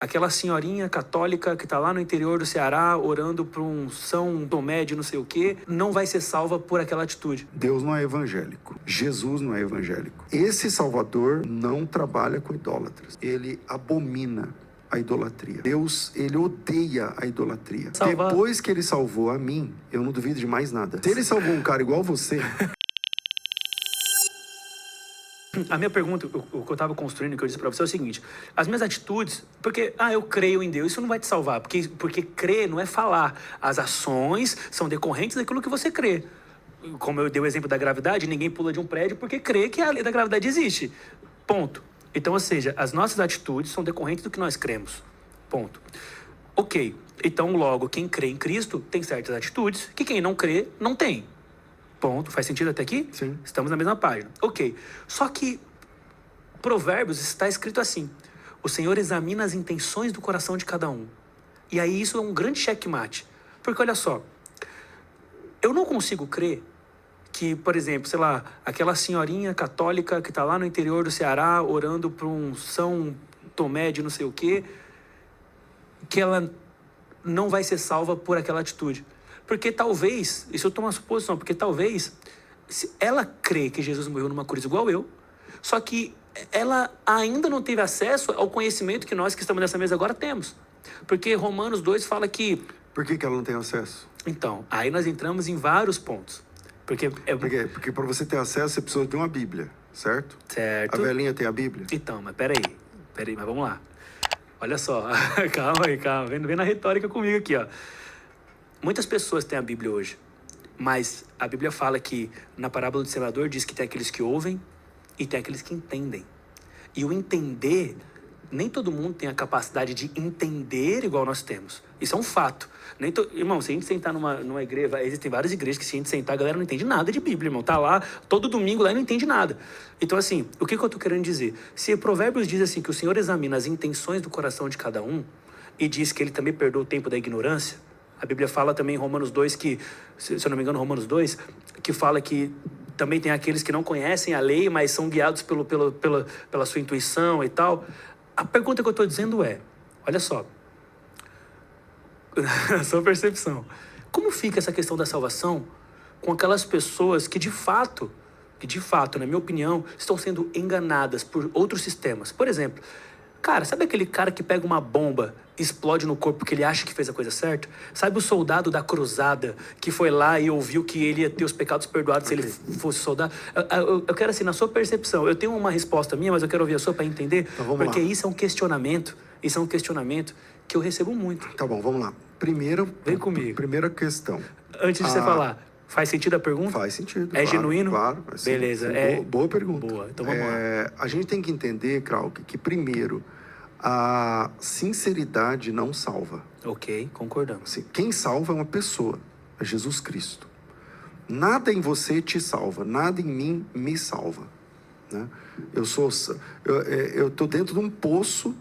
aquela senhorinha católica que está lá no interior do Ceará orando para um São Tomé de não sei o quê, não vai ser salva por aquela atitude. Deus não é evangélico. Jesus não é evangélico. Esse Salvador não trabalha com idólatras. Ele abomina a idolatria. Deus, ele odeia a idolatria. Depois que ele salvou a mim, eu não duvido de mais nada. Se ele salvou um cara igual você... A minha pergunta, o que eu estava construindo, que eu disse para você, é o seguinte: as minhas atitudes, porque, eu creio em Deus, isso não vai te salvar, porque crer não é falar. As ações são decorrentes daquilo que você crê. Como eu dei o exemplo da gravidade, ninguém pula de um prédio porque crê que a lei da gravidade existe. Ponto. Então, ou seja, as nossas atitudes são decorrentes do que nós cremos. Ponto. Ok. Então, logo, quem crê em Cristo tem certas atitudes que quem não crê não tem. Ponto. Faz sentido até aqui? Sim. Estamos na mesma página. Ok. Só que Provérbios está escrito assim: o Senhor examina as intenções do coração de cada um. E aí isso é um grande checkmate. Porque olha só, eu não consigo crer que, por exemplo, sei lá, aquela senhorinha católica que está lá no interior do Ceará orando para um São Tomé de não sei o quê, que ela não vai ser salva por aquela atitude. Porque talvez, isso eu tomo uma suposição, porque talvez ela crê que Jesus morreu numa cruz igual eu, só que ela ainda não teve acesso ao conhecimento que nós que estamos nessa mesa agora temos. Porque Romanos 2 fala que... Por que ela não tem acesso? Então, aí nós entramos em vários pontos. Porque para você ter acesso, você precisa ter uma Bíblia, certo? Certo. A velhinha tem a Bíblia? Então, mas peraí, mas vamos lá. Olha só, calma aí, vem na retórica comigo aqui, ó. Muitas pessoas têm a Bíblia hoje, mas a Bíblia fala que, na parábola do semeador, diz que tem aqueles que ouvem e tem aqueles que entendem. E o entender, nem todo mundo tem a capacidade de entender igual nós temos. Isso é um fato. Irmão, se a gente sentar numa igreja, existem várias igrejas que se a gente sentar, a galera não entende nada de Bíblia, irmão. Tá lá, todo domingo lá e não entende nada. Então, assim, o que eu tô querendo dizer? Se Provérbios diz assim, que o Senhor examina as intenções do coração de cada um, e diz que ele também perdoa o tempo da ignorância, a Bíblia fala também em Romanos 2 que, se eu não me engano, Romanos 2, que fala que também tem aqueles que não conhecem a lei, mas são guiados pela sua intuição e tal. A pergunta que eu estou dizendo é, olha só, a sua percepção, como fica essa questão da salvação com aquelas pessoas que de fato, na minha opinião, estão sendo enganadas por outros sistemas? Por exemplo, cara, sabe aquele cara que pega uma bomba e explode no corpo porque ele acha que fez a coisa certa? Sabe o soldado da cruzada que foi lá e ouviu que ele ia ter os pecados perdoados se ele fosse soldado? Eu quero assim, na sua percepção, eu tenho uma resposta minha, mas eu quero ouvir a sua para entender, então, porque lá. Isso é um questionamento que eu recebo muito. Tá bom, vamos lá. Vem comigo. Primeira questão. Antes de você falar, faz sentido a pergunta? Faz sentido. É claro, genuíno? Claro. Beleza. Boa pergunta. Boa, então vamos lá. A gente tem que entender, Krauk, que primeiro, a sinceridade não salva. Ok, concordamos. Assim, quem salva é uma pessoa, é Jesus Cristo. Nada em você te salva, nada em mim me salva. Né? Eu estou dentro de um poço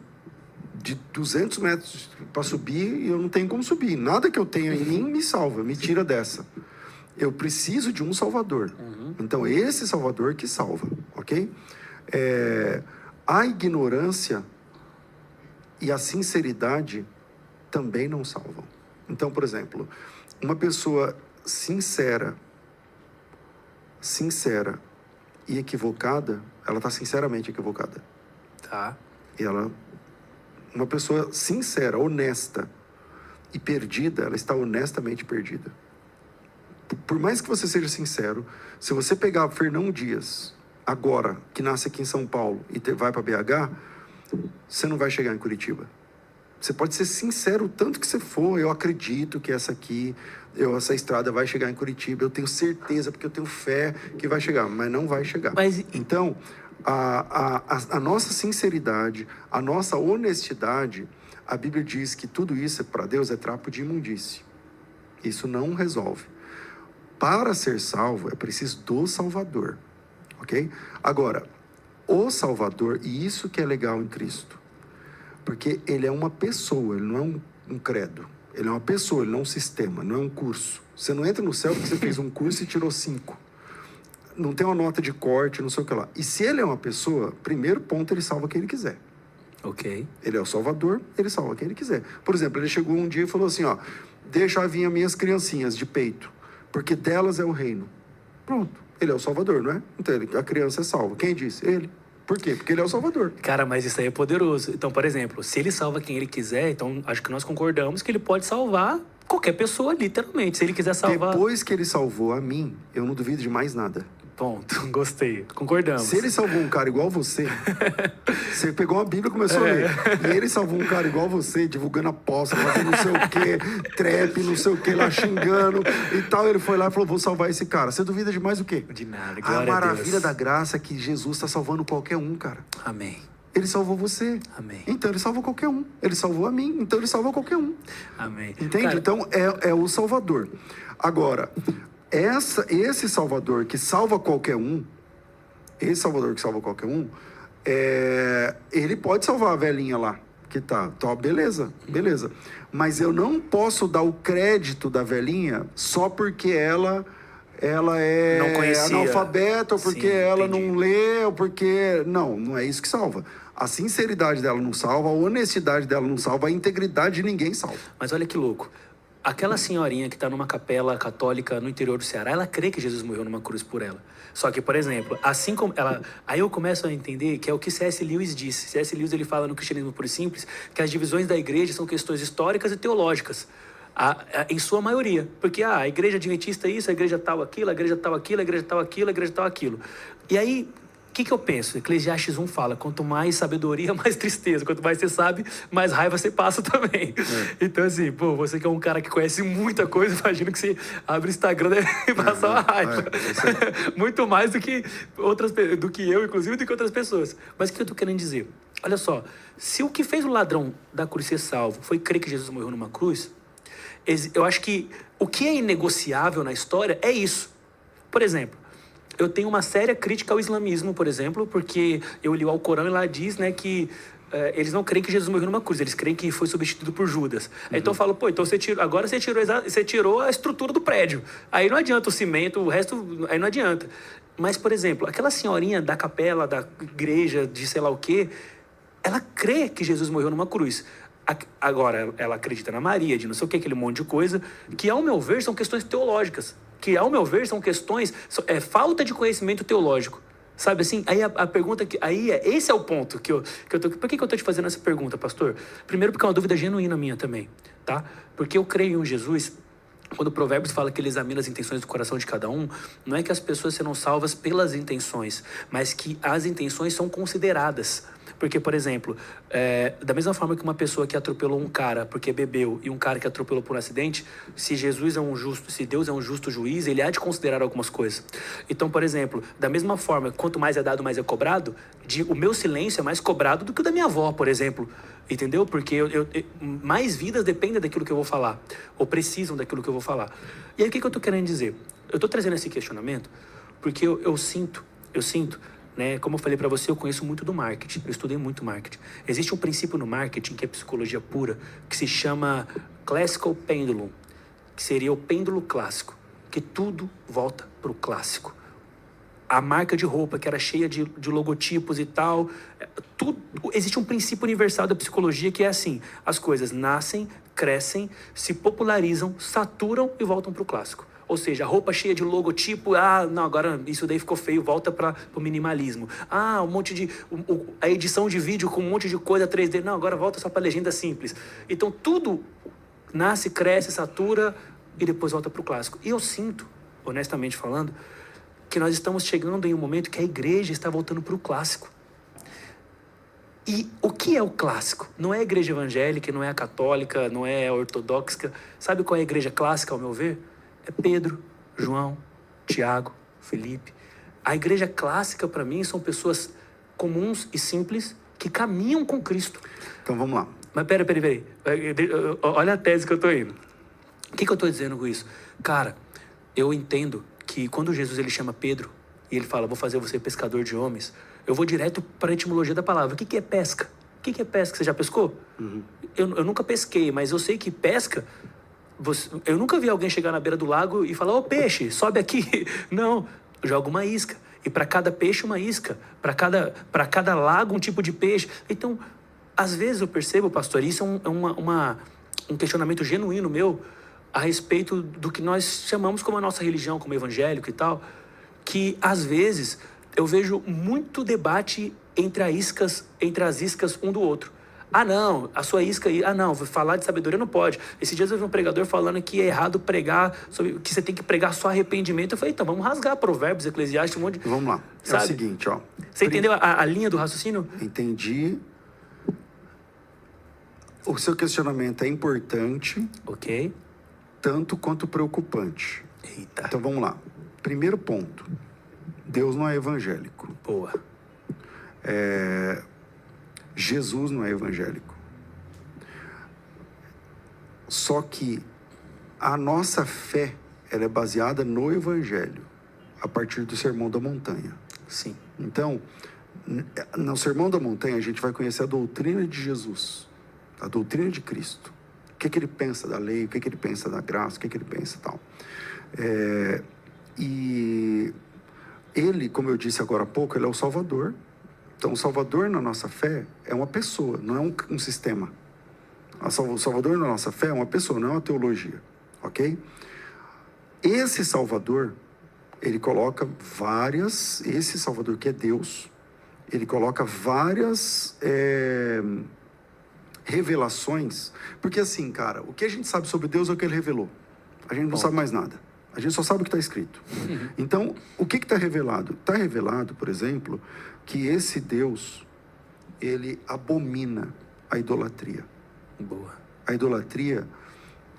de 200 metros para subir e eu não tenho como subir. Nada que eu tenho em mim me salva, me tira dessa. Eu preciso de um Salvador. Então, esse Salvador que salva, ok? A ignorância e a sinceridade também não salvam. Então, por exemplo, uma pessoa sincera e equivocada, ela está sinceramente equivocada. Tá. Uma pessoa sincera, honesta e perdida, ela está honestamente perdida. Por mais que você seja sincero, se você pegar Fernão Dias, agora, que nasce aqui em São Paulo e vai para BH, você não vai chegar em Curitiba. Você pode ser sincero o tanto que você for, eu acredito que essa estrada vai chegar em Curitiba, eu tenho certeza, porque eu tenho fé que vai chegar, mas não vai chegar. Então, a nossa sinceridade, a nossa honestidade, a Bíblia diz que tudo isso para Deus é trapo de imundície. Isso não resolve. Para ser salvo, é preciso do Salvador, ok? Agora, o Salvador, e isso que é legal em Cristo, porque ele é uma pessoa, ele não é um credo. Ele é uma pessoa, ele não é um sistema, não é um curso. Você não entra no céu porque você fez um curso e tirou 5. Não tem uma nota de corte, não sei o que lá. E se ele é uma pessoa, primeiro ponto, ele salva quem ele quiser. Ok. Ele é o Salvador, ele salva quem ele quiser. Por exemplo, ele chegou um dia e falou assim, ó, deixa vir as minhas criancinhas de peito, porque delas é o reino. Pronto, ele é o Salvador, não é? Então a criança é salva. Quem disse? Ele. Por quê? Porque ele é o Salvador. Cara, mas isso aí é poderoso. Então, por exemplo, se ele salva quem ele quiser, então acho que nós concordamos que ele pode salvar qualquer pessoa, literalmente. Se ele quiser salvar... Depois que ele salvou a mim, eu não duvido de mais nada. Ponto. Gostei. Concordamos. Se ele salvou um cara igual você, você pegou uma Bíblia e começou a ler. E ele salvou um cara igual você, divulgando apóstolo, fazendo não sei o quê, trap, não sei o quê, lá xingando e tal. Ele foi lá e falou, vou salvar esse cara. Você duvida de mais o quê? De nada. A Glória a Deus. maravilha da graça é que Jesus está salvando qualquer um, cara. Amém. Ele salvou você. Amém. Então ele salva qualquer um. Ele salvou a mim, então ele salva qualquer um. Amém. Entende? Cara, Então é o Salvador. Agora, esse Salvador que salva qualquer um, ele pode salvar a velhinha lá, que tá, beleza. Mas eu não posso dar o crédito da velhinha só porque ela é Não conhecia. analfabeta, ou porque Sim, ela entendi. não lê, ou porque... Não é isso que salva. A sinceridade dela não salva, a honestidade dela não salva, a integridade de ninguém salva. Mas olha que louco. Aquela senhorinha que está numa capela católica no interior do Ceará, ela crê que Jesus morreu numa cruz por ela. Só que, por exemplo, assim como ela... Aí eu começo a entender que é o que C.S. Lewis disse. C.S. Lewis, ele fala no Cristianismo Puro e Simples que as divisões da igreja são questões históricas e teológicas. Em sua maioria. Porque a igreja adventista é isso, a igreja tal aquilo, a igreja tal aquilo, a igreja tal aquilo, a igreja tal aquilo. E aí... O que eu penso? Eclesiastes 1 fala, quanto mais sabedoria, mais tristeza. Quanto mais você sabe, mais raiva você passa também. Então, assim, pô, você que é um cara que conhece muita coisa, imagino que você abre o Instagram e passa uma raiva. Muito mais do que eu, inclusive, do que outras pessoas. Mas o que eu tô querendo dizer? Olha só, se o que fez o ladrão da cruz ser salvo foi crer que Jesus morreu numa cruz, eu acho que o que é inegociável na história é isso. Por exemplo, eu tenho uma séria crítica ao islamismo, por exemplo, porque eu li o Alcorão e lá diz, né, que eles não creem que Jesus morreu numa cruz, eles creem que foi substituído por Judas. Então eu falo, pô, então agora você tirou a estrutura do prédio. Aí não adianta o cimento, o resto, aí não adianta. Mas, por exemplo, aquela senhorinha da capela, da igreja, de sei lá o quê, ela crê que Jesus morreu numa cruz. Agora, ela acredita na Maria, de não sei o que, aquele monte de coisa, que, ao meu ver, são questões teológicas. Que, ao meu ver, são questões... É falta de conhecimento teológico. Sabe assim? Aí a pergunta... esse é o ponto que eu tô... Por que eu tô te fazendo essa pergunta, pastor? Primeiro, porque é uma dúvida genuína minha também, tá? Porque eu creio em um Jesus... Quando o Provérbios fala que ele examina as intenções do coração de cada um, não é que as pessoas serão salvas pelas intenções, mas que as intenções são consideradas. Porque, por exemplo, da mesma forma que uma pessoa que atropelou um cara porque bebeu e um cara que atropelou por um acidente, se Deus é um justo juiz, ele há de considerar algumas coisas. Então, por exemplo, da mesma forma, quanto mais é dado, mais é cobrado, o meu silêncio é mais cobrado do que o da minha avó, por exemplo. Entendeu? Porque mais vidas dependem daquilo que eu vou falar, ou precisam daquilo que eu vou falar. E aí o que eu tô querendo dizer? Eu tô trazendo esse questionamento porque eu sinto, né? Como eu falei para você, eu conheço muito do marketing, eu estudei muito marketing. Existe um princípio no marketing, que é psicologia pura, que se chama Classical Pendulum, que seria o pêndulo clássico, que tudo volta pro clássico. A marca de roupa, que era cheia de logotipos e tal, existe um princípio universal da psicologia que é assim, as coisas nascem, crescem, se popularizam, saturam e voltam para o clássico. Ou seja, a roupa cheia de logotipo, não, agora isso daí ficou feio, volta para o minimalismo. Um monte de... a edição de vídeo com um monte de coisa 3D, não, agora volta só para legenda simples. Então tudo nasce, cresce, satura e depois volta para o clássico. E eu sinto, honestamente falando, que nós estamos chegando em um momento que a igreja está voltando para o clássico. E o que é o clássico? Não é a igreja evangélica, não é a católica, não é a ortodoxa. Sabe qual é a igreja clássica, ao meu ver? É Pedro, João, Tiago, Felipe. A igreja clássica, para mim, são pessoas comuns e simples que caminham com Cristo. Então vamos lá. Mas peraí. Olha a tese que eu estou indo. O que eu estou dizendo com isso? Cara, eu entendo que quando Jesus ele chama Pedro e ele fala, vou fazer você pescador de homens, eu vou direto para a etimologia da palavra. O que é pesca? O que é pesca? Você já pescou? Uhum. Eu nunca pesquei, mas eu sei que pesca... eu nunca vi alguém chegar na beira do lago e falar, peixe, sobe aqui. Não, joga uma isca. E para cada peixe, uma isca. Para cada lago, um tipo de peixe. Então, às vezes eu percebo, pastor, isso é um questionamento genuíno meu a respeito do que nós chamamos como a nossa religião, como evangélico e tal, que às vezes eu vejo muito debate entre as iscas um do outro. Ah, não, a sua isca aí. Ah, não, falar de sabedoria não pode. Esses dias eu vi um pregador falando que é errado pregar, que você tem que pregar só arrependimento. Eu falei, então, vamos rasgar Provérbios, Eclesiastes, um monte de... Vamos lá. Sabe? É o seguinte, ó. Você entendeu a linha do raciocínio? Entendi. O seu questionamento é importante, Ok. tanto quanto preocupante. Eita. Então vamos lá. Primeiro ponto. Deus não é evangélico. Boa. Jesus não é evangélico. Só que a nossa fé, ela é baseada no evangelho, a partir do Sermão da Montanha. Sim. Então, no Sermão da Montanha, a gente vai conhecer a doutrina de Jesus, a doutrina de Cristo. O que ele pensa da lei, o que ele pensa da graça, o que ele pensa e tal. E ele, como eu disse agora há pouco, ele é o Salvador. Então, o Salvador na nossa fé é uma pessoa, não é um sistema. O Salvador na nossa fé é uma pessoa, não é uma teologia, ok? Esse Salvador, ele coloca esse Salvador que é Deus, ele coloca várias revelações, porque assim, cara, o que a gente sabe sobre Deus é o que ele revelou. A gente não sabe mais nada. A gente só sabe o que está escrito. Então, o que está revelado? Está revelado, por exemplo, que esse Deus, ele abomina a idolatria. Boa. A idolatria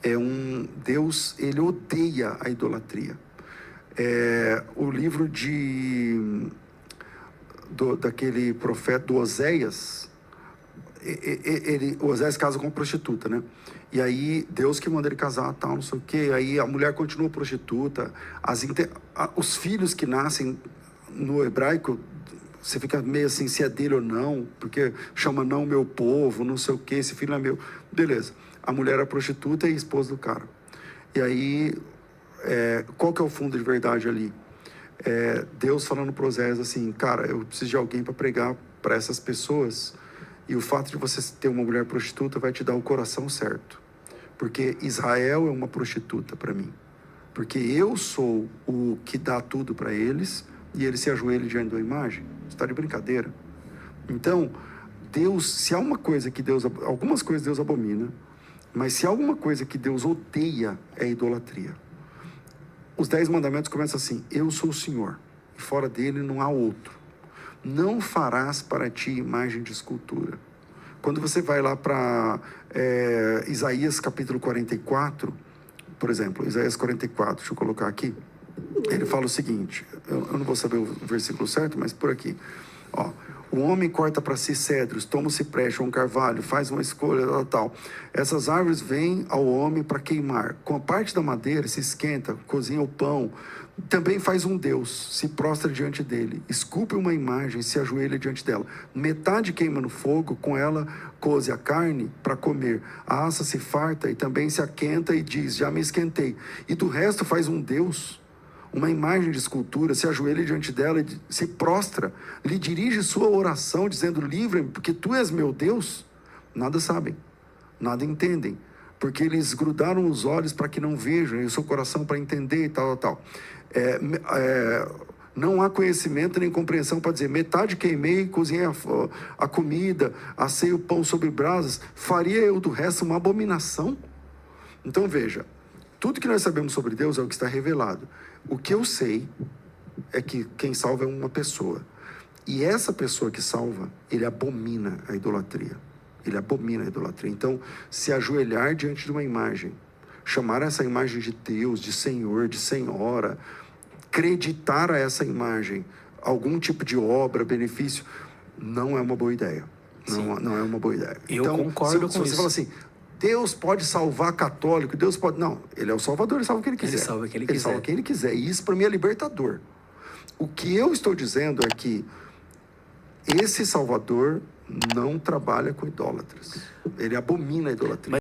é um Deus, ele odeia a idolatria. O livro daquele profeta, do Oséias, o Oséias casa com uma prostituta, né? E aí, Deus que manda ele casar, tal, não sei o quê. Aí a mulher continua prostituta. Os filhos que nascem no hebraico, você fica meio assim, se é dele ou não, porque chama não meu povo, não sei o quê, esse filho não é meu. Beleza. A mulher é prostituta e esposa do cara. E aí, qual que é o fundo de verdade ali? Deus falando para Oséias assim, cara, eu preciso de alguém para pregar para essas pessoas. E o fato de você ter uma mulher prostituta vai te dar o coração certo. Porque Israel é uma prostituta para mim. Porque eu sou o que dá tudo para eles e eles se ajoelham diante da imagem. Você está de brincadeira. Então, Deus, se há uma coisa que algumas coisas Deus abomina, mas se há alguma coisa que Deus odeia, é a idolatria. Os 10 mandamentos começam assim, eu sou o Senhor, e fora dele não há outro. Não farás para ti imagem de escultura. Quando você vai lá para Isaías capítulo 44, por exemplo, Isaías 44, deixa eu colocar aqui, ele fala o seguinte, eu não vou saber o versículo certo, mas por aqui, ó, o homem corta para si cedros, toma um cipreste ou um carvalho, faz uma escolha, tal. Essas árvores vêm ao homem para queimar. Com a parte da madeira se esquenta, cozinha o pão. Também faz um Deus, se prostra diante dele, esculpe uma imagem, se ajoelha diante dela. Metade queima no fogo, com ela coze a carne para comer. A assa se farta e também se aquenta e diz, já me esquentei. E do resto faz um Deus, uma imagem de escultura, se ajoelha diante dela e se prostra, lhe dirige sua oração, dizendo, livra-me, porque tu és meu Deus. Nada sabem, nada entendem, porque eles grudaram os olhos para que não vejam, e o seu coração para entender e tal. Não há conhecimento nem compreensão para dizer, metade queimei, cozinhei a comida, assei o pão sobre brasas, faria eu do resto uma abominação? Então veja, tudo que nós sabemos sobre Deus é o que está revelado. O que eu sei é que quem salva é uma pessoa. E essa pessoa que salva, ele abomina a idolatria. Ele abomina a idolatria. Então, se ajoelhar diante de uma imagem, chamar essa imagem de Deus, de Senhor, de Senhora, acreditar a essa imagem algum tipo de obra, benefício, não é uma boa ideia. Não é uma boa ideia. Eu então, concordo com se você isso. fala assim, Deus pode salvar católico, Deus pode... Não, ele é o Salvador, ele salva quem ele quiser. Ele salva quem ele Ele quiser. salva quem ele quiser. E isso para mim é libertador. O que eu estou dizendo é que esse Salvador não trabalha com idólatras. Ele abomina a idolatria.